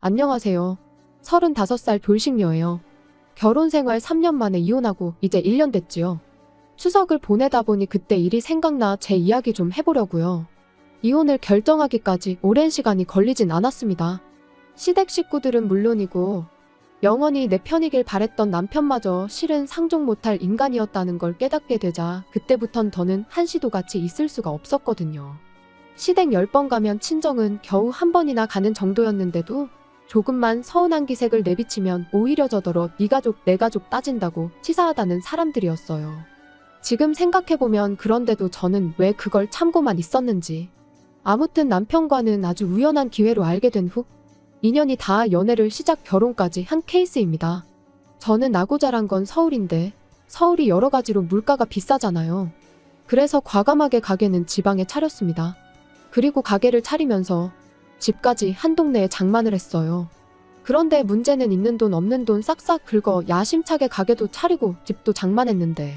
안녕하세요. 35살 돌싱녀예요. 결혼 생활 3년 만에 이혼하고 이제 1년 됐지요. 추석을 보내다 보니 그때 일이 생각나 제 이야기 좀 해보려고요. 이혼을 결정하기까지 오랜 시간이 걸리진 않았습니다. 시댁 식구들은 물론이고 영원히 내 편이길 바랬던 남편마저 실은 상종 못할 인간이었다는 걸 깨닫게 되자 그때부턴 더는 한시도 같이 있을 수가 없었거든요. 시댁 10번 가면 친정은 겨우 한 번이나 가는 정도였는데도 조금만 서운한 기색을 내비치면 오히려 저더러 네 가족 내 가족 따진다고 치사하다는 사람들이었어요. 지금 생각해보면 그런데도 저는 왜 그걸 참고만 있었는지. 아무튼 남편과는 아주 우연한 기회로 알게 된 후 2년이 다 연애를 시작 결혼까지 한 케이스입니다. 저는 나고 자란 건 서울인데 서울이 여러 가지로 물가가 비싸잖아요. 그래서 과감하게 가게는 지방에 차렸습니다. 그리고 가게를 차리면서 집까지 한 동네에 장만을 했어요. 그런데 문제는 있는 돈 없는 돈 싹싹 긁어 야심차게 가게도 차리고 집도 장만했는데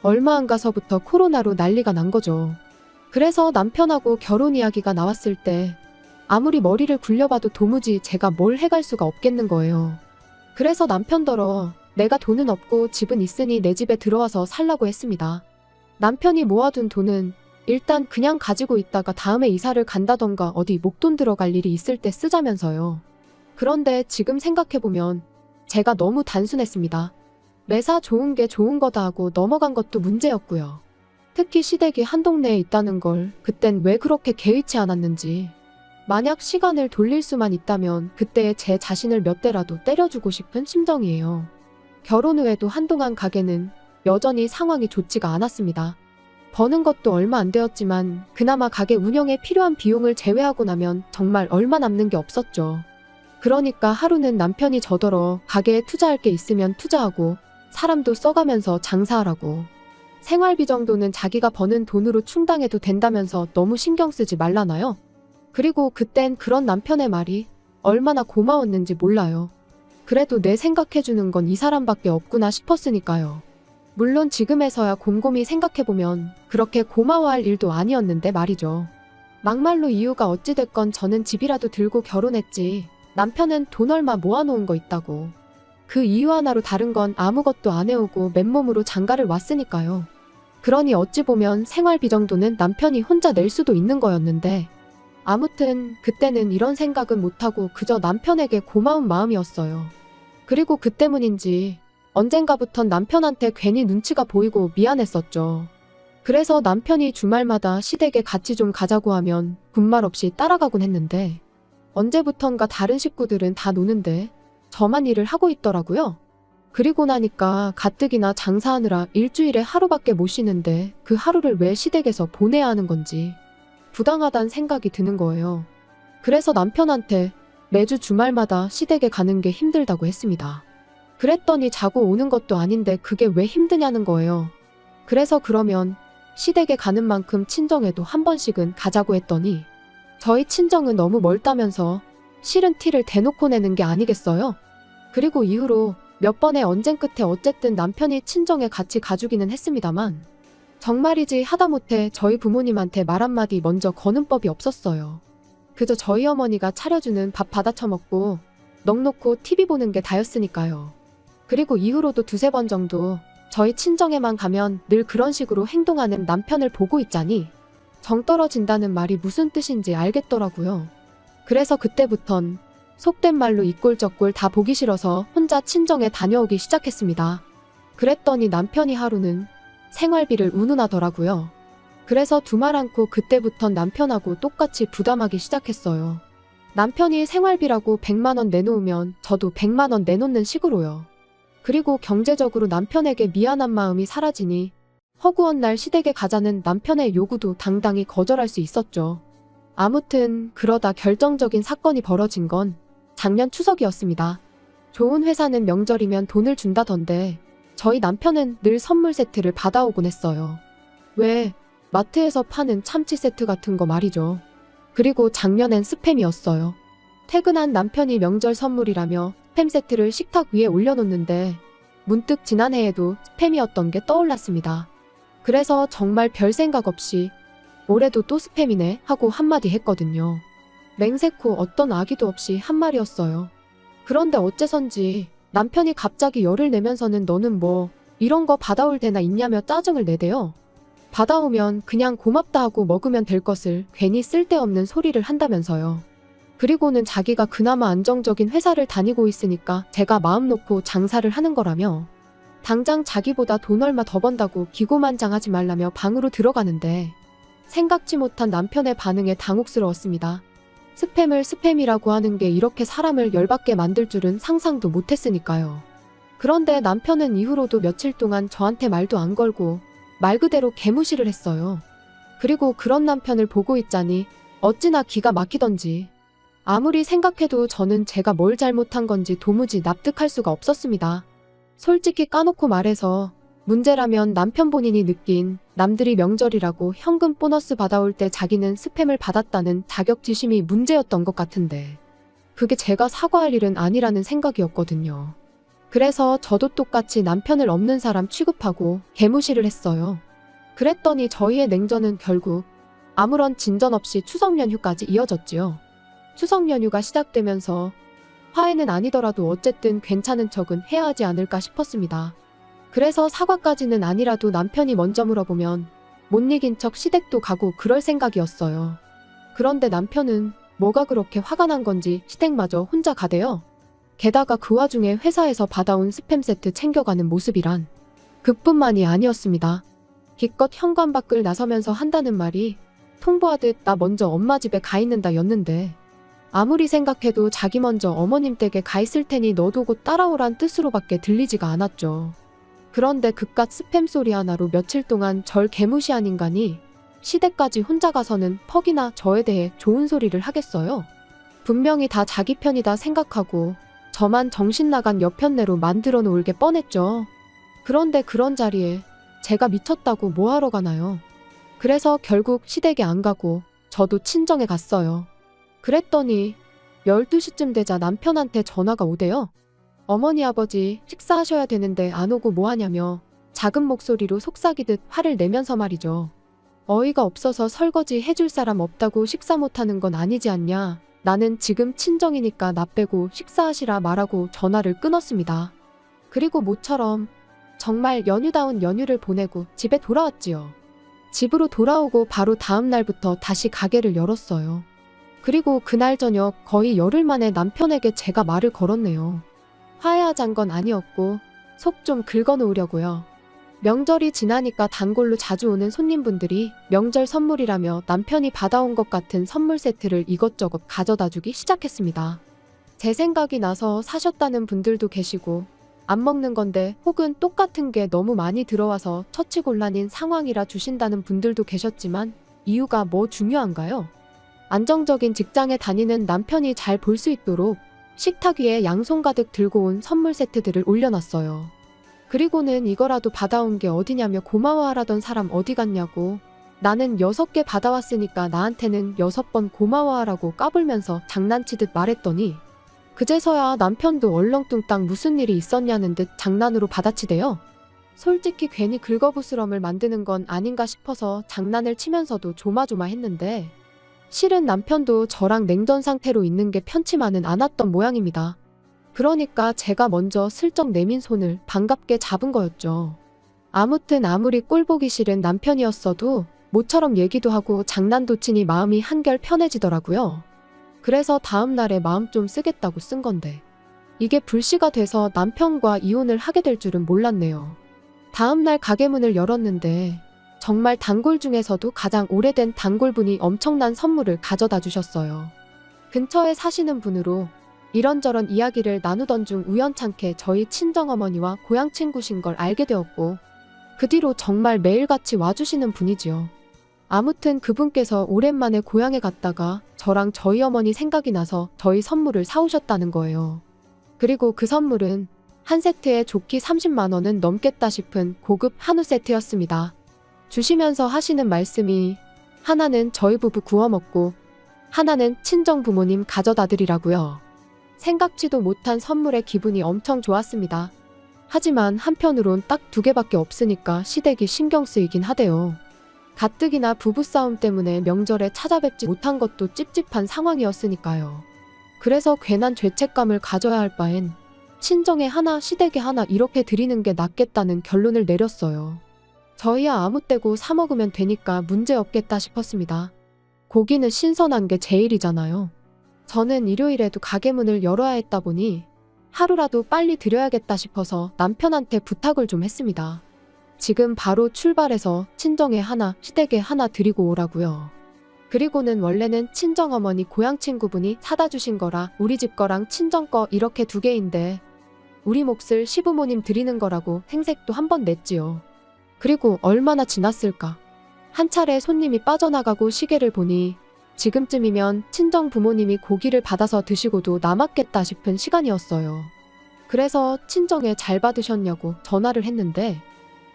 얼마 안 가서부터 코로나로 난리가 난 거죠. 그래서 남편하고 결혼 이야기가 나왔을 때 아무리 머리를 굴려봐도 도무지 제가 뭘 해갈 수가 없겠는 거예요. 그래서 남편더러 내가 돈은 없고 집은 있으니 내 집에 들어와서 살라고 했습니다. 남편이 모아둔 돈은 일단 그냥 가지고 있다가 다음에 이사를 간다던가 어디 목돈 들어갈 일이 있을 때 쓰자면서요. 그런데 지금 생각해보면 제가 너무 단순했습니다. 매사 좋은 게 좋은 거다 하고 넘어간 것도 문제였고요. 특히 시댁이 한 동네에 있다는 걸 그땐 왜 그렇게 개의치 않았는지. 만약 시간을 돌릴 수만 있다면 그때의 제 자신을 몇 대라도 때려주고 싶은 심정이에요. 결혼 후에도 한동안 가게는 여전히 상황이 좋지가 않았습니다. 버는 것도 얼마 안 되었지만 그나마 가게 운영에 필요한 비용을 제외하고 나면 정말 얼마 남는 게 없었죠. 그러니까 하루는 남편이 저더러 가게에 투자할 게 있으면 투자하고 사람도 써가면서 장사하라고. 생활비 정도는 자기가 버는 돈으로 충당해도 된다면서 너무 신경 쓰지 말라나요? 그리고 그땐 그런 남편의 말이 얼마나 고마웠는지 몰라요. 그래도 내 생각해주는 건 이 사람밖에 없구나 싶었으니까요. 물론 지금에서야 곰곰이 생각해보면 그렇게 고마워할 일도 아니었는데 말이죠. 막말로 이유가 어찌됐건 저는 집이라도 들고 결혼했지 남편은 돈 얼마 모아놓은 거 있다고. 그 이유 하나로 다른 건 아무것도 안 해오고 맨몸으로 장가를 왔으니까요. 그러니 어찌 보면 생활비 정도는 남편이 혼자 낼 수도 있는 거였는데 아무튼 그때는 이런 생각은 못하고 그저 남편에게 고마운 마음이었어요. 그리고 그 때문인지 언젠가부턴 남편한테 괜히 눈치가 보이고 미안했었죠. 그래서 남편이 주말마다 시댁에 같이 좀 가자고 하면 군말 없이 따라가곤 했는데 언제부턴가 다른 식구들은 다 노는데 저만 일을 하고 있더라고요. 그리고 나니까 가뜩이나 장사하느라 일주일에 하루밖에 못 쉬는데 그 하루를 왜 시댁에서 보내야 하는 건지 부당하다는 생각이 드는 거예요. 그래서 남편한테 매주 주말마다 시댁에 가는 게 힘들다고 했습니다. 그랬더니 자고 오는 것도 아닌데 그게 왜 힘드냐는 거예요. 그래서 그러면 시댁에 가는 만큼 친정에도 한 번씩은 가자고 했더니 저희 친정은 너무 멀다면서 싫은 티를 대놓고 내는 게 아니겠어요? 그리고 이후로 몇 번의 언쟁 끝에 어쨌든 남편이 친정에 같이 가주기는 했습니다만 정말이지 하다못해 저희 부모님한테 말 한마디 먼저 거는 법이 없었어요. 그저 저희 어머니가 차려주는 밥 받아 처먹고 넋 놓고 TV 보는 게 다였으니까요. 그리고 이후로도 두세 번 정도 저희 친정에만 가면 늘 그런 식으로 행동하는 남편을 보고 있자니 정 떨어진다는 말이 무슨 뜻인지 알겠더라고요. 그래서 그때부턴 속된 말로 이 꼴 저 꼴 다 보기 싫어서 혼자 친정에 다녀오기 시작했습니다. 그랬더니 남편이 하루는 생활비를 운운하더라고요. 그래서 두말 않고 그때부턴 남편하고 똑같이 부담하기 시작했어요. 남편이 생활비라고 100만 원 내놓으면 저도 100만 원 내놓는 식으로요. 그리고 경제적으로 남편에게 미안한 마음이 사라지니 허구한 날 시댁에 가자는 남편의 요구도 당당히 거절할 수 있었죠. 아무튼 그러다 결정적인 사건이 벌어진 건 작년 추석이었습니다. 좋은 회사는 명절이면 돈을 준다던데 저희 남편은 늘 선물 세트를 받아오곤 했어요. 왜? 마트에서 파는 참치 세트 같은 거 말이죠. 그리고 작년엔 스팸이었어요. 퇴근한 남편이 명절 선물이라며 스팸 세트를 식탁 위에 올려놓는데 문득 지난해에도 스팸이었던 게 떠올랐습니다. 그래서 정말 별 생각 없이 올해도 또 스팸이네 하고 한마디 했거든요. 맹세코 어떤 아기도 없이 한 말이었어요. 그런데 어째선지 남편이 갑자기 열을 내면서는 너는 뭐 이런 거 받아올 데나 있냐며 짜증을 내대요. 받아오면 그냥 고맙다 하고 먹으면 될 것을 괜히 쓸데없는 소리를 한다면서요. 그리고는 자기가 그나마 안정적인 회사를 다니고 있으니까 제가 마음 놓고 장사를 하는 거라며 당장 자기보다 돈 얼마 더 번다고 기고만장하지 말라며 방으로 들어가는데 생각지 못한 남편의 반응에 당혹스러웠습니다. 스팸을 스팸이라고 하는 게 이렇게 사람을 열받게 만들 줄은 상상도 못했으니까요. 그런데 남편은 이후로도 며칠 동안 저한테 말도 안 걸고 말 그대로 개무시를 했어요. 그리고 그런 남편을 보고 있자니 어찌나 기가 막히던지 아무리 생각해도 저는 제가 뭘 잘못한 건지 도무지 납득할 수가 없었습니다. 솔직히 까놓고 말해서 문제라면 남편 본인이 느낀 남들이 명절이라고 현금 보너스 받아올 때 자기는 스팸을 받았다는 자격지심이 문제였던 것 같은데 그게 제가 사과할 일은 아니라는 생각이었거든요. 그래서 저도 똑같이 남편을 없는 사람 취급하고 개무시를 했어요. 그랬더니 저희의 냉전은 결국 아무런 진전 없이 추석 연휴까지 이어졌지요. 추석 연휴가 시작되면서 화해는 아니더라도 어쨌든 괜찮은 척은 해야 하지 않을까 싶었습니다. 그래서 사과까지는 아니라도 남편이 먼저 물어보면 못 이긴 척 시댁도 가고 그럴 생각이었어요. 그런데 남편은 뭐가 그렇게 화가 난 건지 시댁마저 혼자 가대요. 게다가 그 와중에 회사에서 받아온 스팸 세트 챙겨가는 모습이란 그뿐만이 아니었습니다. 기껏 현관 밖을 나서면서 한다는 말이 통보하듯 나 먼저 엄마 집에 가 있는다 였는데 아무리 생각해도 자기 먼저 어머님 댁에 가 있을 테니 너도 곧 따라오란 뜻으로밖에 들리지가 않았죠. 그런데 그깟 스팸 소리 하나로 며칠 동안 절 개무시한 인간이 시댁까지 혼자 가서는 퍽이나 저에 대해 좋은 소리를 하겠어요? 분명히 다 자기 편이다 생각하고 저만 정신 나간 여편네로 만들어 놓을 게 뻔했죠. 그런데 그런 자리에 제가 미쳤다고 뭐하러 가나요? 그래서 결국 시댁에 안 가고 저도 친정에 갔어요. 그랬더니 12시쯤 되자 남편한테 전화가 오대요. 어머니 아버지 식사하셔야 되는데 안 오고 뭐하냐며 작은 목소리로 속삭이듯 화를 내면서 말이죠. 어이가 없어서 설거지 해줄 사람 없다고 식사 못하는 건 아니지 않냐. 나는 지금 친정이니까 나 빼고 식사하시라 말하고 전화를 끊었습니다. 그리고 모처럼 정말 연휴다운 연휴를 보내고 집에 돌아왔지요. 집으로 돌아오고 바로 다음 날부터 다시 가게를 열었어요. 그리고 그날 저녁 거의 열흘 만에 남편에게 제가 말을 걸었네요. 화해하잔 건 아니었고 속 좀 긁어놓으려고요. 명절이 지나니까 단골로 자주 오는 손님분들이 명절 선물이라며 남편이 받아온 것 같은 선물 세트를 이것저것 가져다 주기 시작했습니다. 제 생각이 나서 사셨다는 분들도 계시고 안 먹는 건데 혹은 똑같은 게 너무 많이 들어와서 처치곤란인 상황이라 주신다는 분들도 계셨지만 이유가 뭐 중요한가요? 안정적인 직장에 다니는 남편이 잘 볼 수 있도록 식탁 위에 양손 가득 들고 온 선물 세트들을 올려놨어요. 그리고는 이거라도 받아온 게 어디냐며 고마워하라던 사람 어디 갔냐고 나는 6개 받아왔으니까 나한테는 6번 고마워하라고 까불면서 장난치듯 말했더니 그제서야 남편도 얼렁뚱땅 무슨 일이 있었냐는 듯 장난으로 받아치대요. 솔직히 괜히 긁어부스럼을 만드는 건 아닌가 싶어서 장난을 치면서도 조마조마했는데 실은 남편도 저랑 냉전 상태로 있는 게 편치만은 않았던 모양입니다. 그러니까 제가 먼저 슬쩍 내민 손을 반갑게 잡은 거였죠. 아무튼 아무리 꼴보기 싫은 남편이었어도 모처럼 얘기도 하고 장난도 치니 마음이 한결 편해지더라고요. 그래서 다음 날에 마음 좀 쓰겠다고 쓴 건데 이게 불씨가 돼서 남편과 이혼을 하게 될 줄은 몰랐네요. 다음 날 가게 문을 열었는데 정말 단골 중에서도 가장 오래된 단골분이 엄청난 선물을 가져다 주셨어요. 근처에 사시는 분으로 이런저런 이야기를 나누던 중 우연찮게 저희 친정어머니와 고향 친구신 걸 알게 되었고 그 뒤로 정말 매일같이 와주시는 분이지요. 아무튼 그분께서 오랜만에 고향에 갔다가 저랑 저희 어머니 생각이 나서 저희 선물을 사오셨다는 거예요. 그리고 그 선물은 한 세트에 좋기 30만 원은 넘겠다 싶은 고급 한우 세트였습니다. 주시면서 하시는 말씀이 하나는 저희 부부 구워 먹고 하나는 친정 부모님 가져다 드리라고요. 생각지도 못한 선물에 기분이 엄청 좋았습니다. 하지만 한편으론 딱 2개밖에 없으니까 시댁이 신경 쓰이긴 하대요. 가뜩이나 부부싸움 때문에 명절에 찾아뵙지 못한 것도 찝찝한 상황이었으니까요. 그래서 괜한 죄책감을 가져야 할 바엔 친정에 하나 시댁에 하나 이렇게 드리는 게 낫겠다는 결론을 내렸어요. 저희야 아무 때고 사 먹으면 되니까 문제 없겠다 싶었습니다. 고기는 신선한 게 제일이잖아요. 저는 일요일에도 가게 문을 열어야 했다 보니 하루라도 빨리 드려야겠다 싶어서 남편한테 부탁을 좀 했습니다. 지금 바로 출발해서 친정에 하나, 시댁에 하나 드리고 오라고요. 그리고는 원래는 친정어머니 고향 친구분이 사다 주신 거라 우리 집 거랑 친정 거 이렇게 두 개인데 우리 몫을 시부모님 드리는 거라고 생색도 한 번 냈지요. 그리고 얼마나 지났을까. 한 차례 손님이 빠져나가고 시계를 보니 지금쯤이면 친정 부모님이 고기를 받아서 드시고도 남았겠다 싶은 시간이었어요. 그래서 친정에 잘 받으셨냐고 전화를 했는데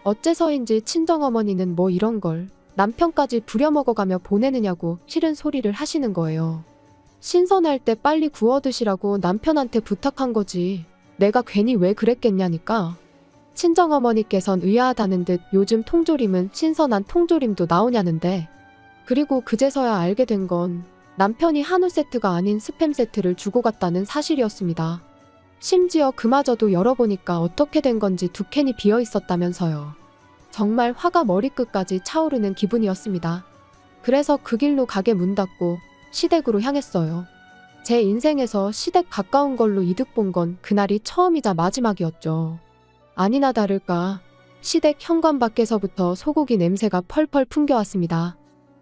어째서인지 친정어머니는 뭐 이런 걸 남편까지 부려먹어가며 보내느냐고 싫은 소리를 하시는 거예요. 신선할 때 빨리 구워 드시라고 남편한테 부탁한 거지. 내가 괜히 왜 그랬겠냐니까. 친정어머니께선 의아하다는 듯 요즘 통조림은 신선한 통조림도 나오냐는데 그리고 그제서야 알게 된 건 남편이 한우 세트가 아닌 스팸 세트를 주고 갔다는 사실이었습니다. 심지어 그마저도 열어보니까 어떻게 된 건지 두 캔이 비어 있었다면서요. 정말 화가 머리끝까지 차오르는 기분이었습니다. 그래서 그 길로 가게 문 닫고 시댁으로 향했어요. 제 인생에서 시댁 가까운 걸로 이득 본 건 그날이 처음이자 마지막이었죠. 아니나 다를까 시댁 현관 밖에서부터 소고기 냄새가 펄펄 풍겨왔습니다.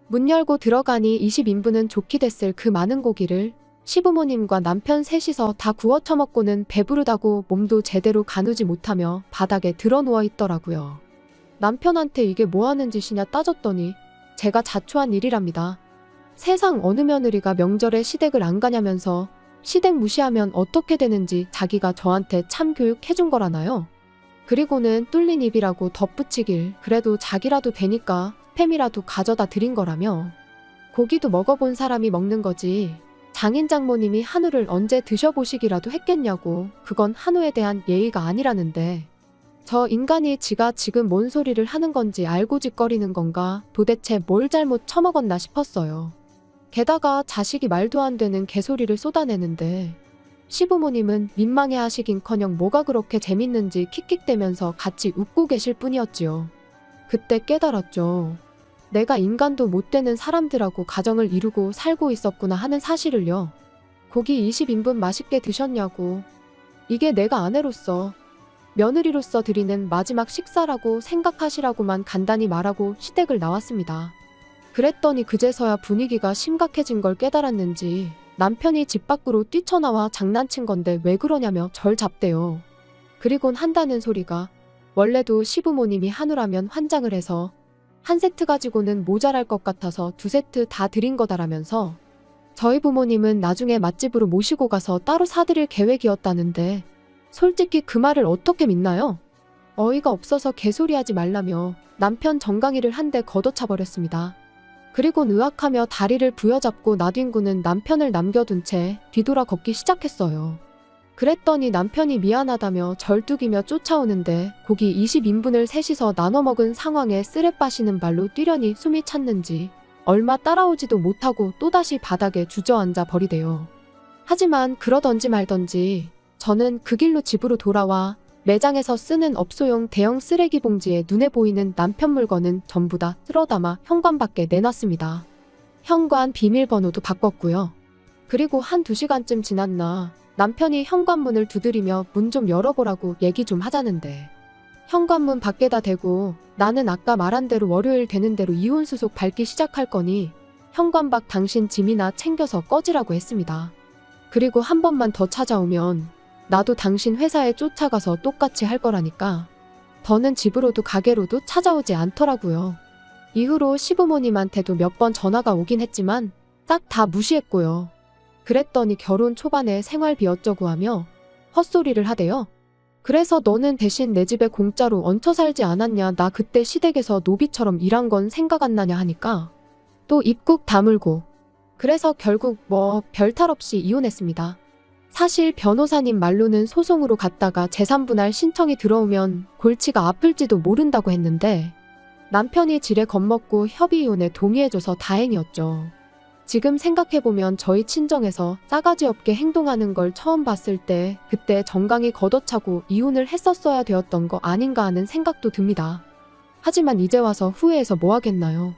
문 열고 들어가니 20인분은 좋게 됐을 그 많은 고기를 시부모님과 남편 셋이서 다 구워 처먹고는 배부르다고 몸도 제대로 가누지 못하며 바닥에 드러누워 있더라고요. 남편한테 이게 뭐하는 짓이냐 따졌더니 제가 자초한 일이랍니다. 세상 어느 며느리가 명절에 시댁을 안 가냐면서 시댁 무시하면 어떻게 되는지 자기가 저한테 참교육 해준 거라나요? 그리고는 뚫린 입이라고 덧붙이길 그래도 자기라도 되니까 스팸이라도 가져다 드린 거라며 고기도 먹어본 사람이 먹는 거지 장인 장모님이 한우를 언제 드셔보시기라도 했겠냐고 그건 한우에 대한 예의가 아니라는데 저 인간이 지가 지금 뭔 소리를 하는 건지 알고 짓거리는 건가 도대체 뭘 잘못 처먹었나 싶었어요. 게다가 자식이 말도 안 되는 개소리를 쏟아내는데 시부모님은 민망해 하시긴커녕 뭐가 그렇게 재밌는지 킥킥대면서 같이 웃고 계실 뿐이었지요. 그때 깨달았죠. 내가 인간도 못 되는 사람들하고 가정을 이루고 살고 있었구나 하는 사실을요. 고기 20인분 맛있게 드셨냐고. 이게 내가 아내로서, 며느리로서 드리는 마지막 식사라고 생각하시라고만 간단히 말하고 시댁을 나왔습니다. 그랬더니 그제서야 분위기가 심각해진 걸 깨달았는지 남편이 집 밖으로 뛰쳐나와 장난친 건데 왜 그러냐며 절 잡대요. 그리곤 한다는 소리가 원래도 시부모님이 한우라면 환장을 해서 한 세트 가지고는 모자랄 것 같아서 두 세트 다 드린 거다라면서 저희 부모님은 나중에 맛집으로 모시고 가서 따로 사드릴 계획이었다는데 솔직히 그 말을 어떻게 믿나요? 어이가 없어서 개소리하지 말라며 남편 정강이를 한 대 걷어차버렸습니다. 그리곤 의학하며 다리를 부여잡고 나뒹구는 남편을 남겨둔 채 뒤돌아 걷기 시작했어요. 그랬더니 남편이 미안하다며 절뚝이며 쫓아오는데 고기 20인분을 셋이서 나눠 먹은 상황에 쓰레 빠시는 발로 뛰려니 숨이 찼는지 얼마 따라오지도 못하고 또다시 바닥에 주저앉아 버리대요. 하지만 그러던지 말던지 저는 그 길로 집으로 돌아와 매장에서 쓰는 업소용 대형 쓰레기 봉지에 눈에 보이는 남편 물건은 전부 다 쓸어담아 현관 밖에 내놨습니다. 현관 비밀번호도 바꿨고요. 그리고 1~2시간쯤 지났나 남편이 현관문을 두드리며 문 좀 열어보라고 얘기 좀 하자는데 현관문 밖에다 대고 나는 아까 말한 대로 월요일 되는 대로 이혼수속 밟기 시작할 거니 현관 밖 당신 짐이나 챙겨서 꺼지라고 했습니다. 그리고 한 번만 더 찾아오면 나도 당신 회사에 쫓아가서 똑같이 할 거라니까 더는 집으로도 가게로도 찾아오지 않더라고요. 이후로 시부모님한테도 몇 번 전화가 오긴 했지만 싹 다 무시했고요. 그랬더니 결혼 초반에 생활비 어쩌고 하며 헛소리를 하대요. 그래서 너는 대신 내 집에 공짜로 얹혀 살지 않았냐 나 그때 시댁에서 노비처럼 일한 건 생각 안 나냐 하니까 또 입국 다물고 그래서 결국 뭐 별탈 없이 이혼했습니다. 사실 변호사님 말로는 소송으로 갔다가 재산분할 신청이 들어오면 골치가 아플지도 모른다고 했는데 남편이 지레 겁먹고 협의 이혼에 동의해줘서 다행이었죠. 지금 생각해보면 저희 친정에서 싸가지 없게 행동하는 걸 처음 봤을 때 그때 정강이 걷어차고 이혼을 했었어야 되었던 거 아닌가 하는 생각도 듭니다. 하지만 이제 와서 후회해서 뭐 하겠나요?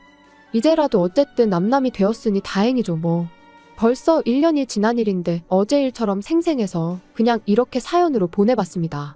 이제라도 어쨌든 남남이 되었으니 다행이죠 뭐. 벌써 1년이 지난 일인데 어제 일처럼 생생해서 그냥 이렇게 사연으로 보내봤습니다.